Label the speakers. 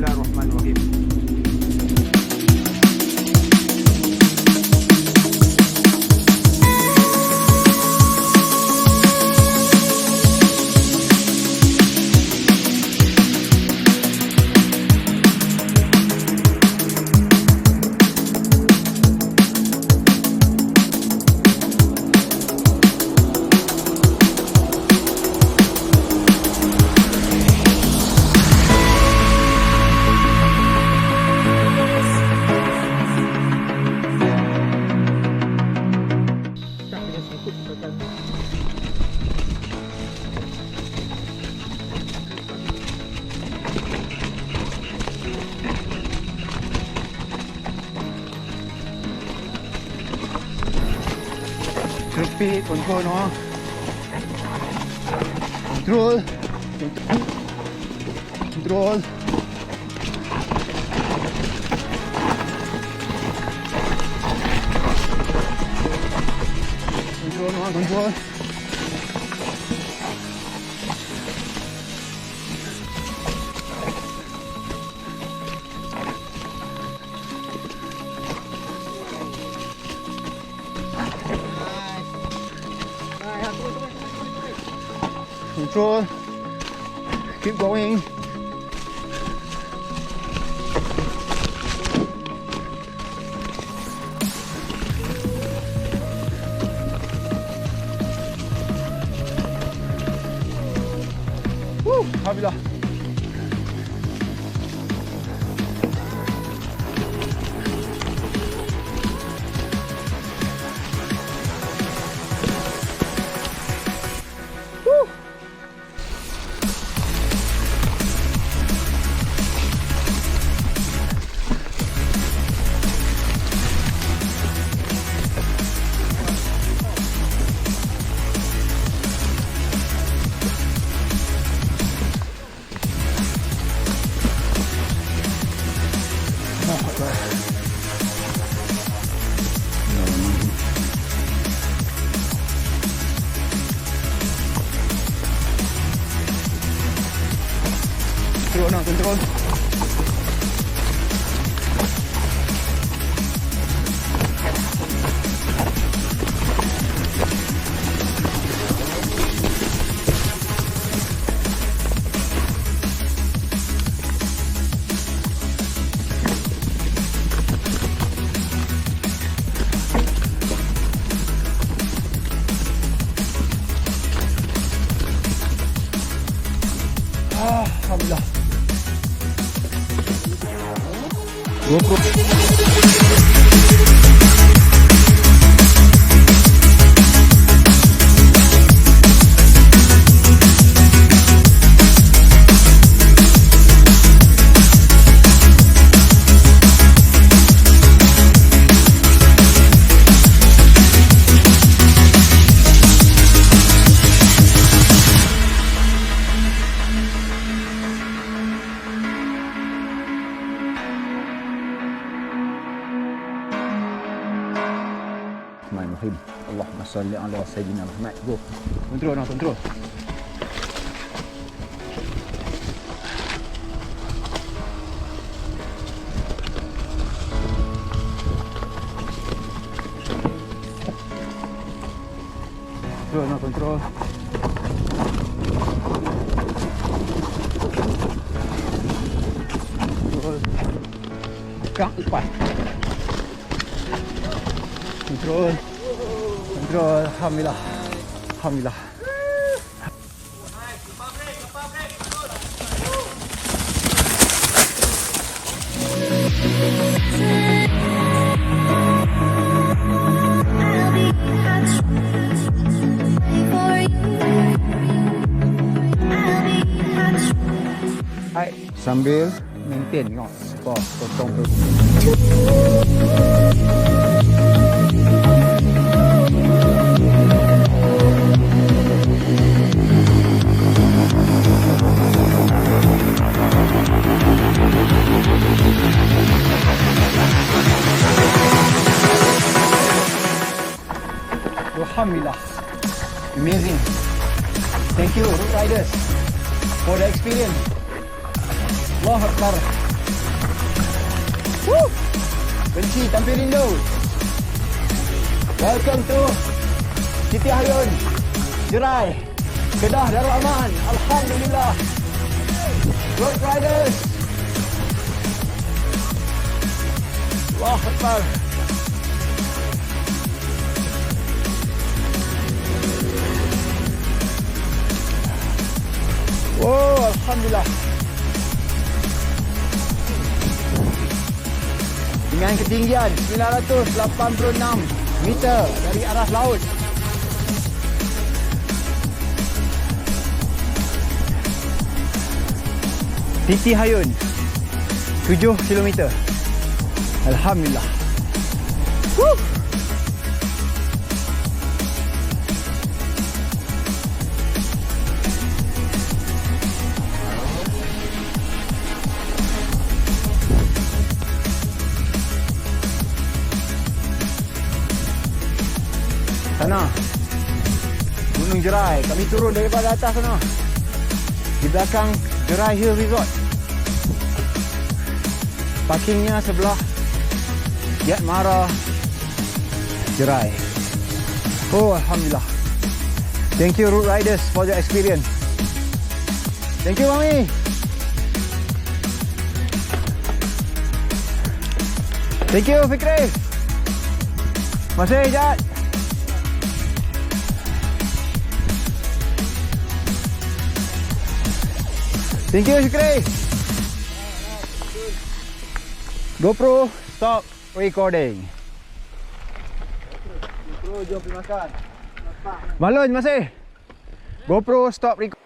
Speaker 1: Bismillahirrahmanirrahim. Speed control no. Control. Control. Control no, control. Control. Keep going. Woo! Alhamdulillah. Control no, control. Alhamdulillah. GoPro. Bismillahirrahmanirrahim. Allahumma salli ala sayyidina Muhammad. Go. Control now, control. Control now, control. Control. Kang lepas. Control. Control. Alhamdulillah. Alhamdulillah. Hai, sambil maintain tengok skor potong tu. Alhamdulillah. Amazing. Thank you, road riders, for the experience. Allah Akbar. Woo! Benci tampil rindu. Welcome to Titi Hayun Jerai, Kedah Darul Aman. Alhamdulillah. Road riders. Allahu Akbar. Oh, Alhamdulillah. Dengan ketinggian 986 meter dari arah laut. Titi Hayun 7 km. Alhamdulillah. Woo! Sana Gunung Jerai. Kami turun daripada atas sana. Di belakang Jerai Hill Resort. Parkingnya sebelah Yat Mara Jerai. Oh, Alhamdulillah. Thank you route riders for your experience. Thank you Mami. Thank you Fikri. Masih Jat. Thank you Fikri. GoPro stop recording. GoPro jom pergi makan. Malun masih. GoPro stop recording.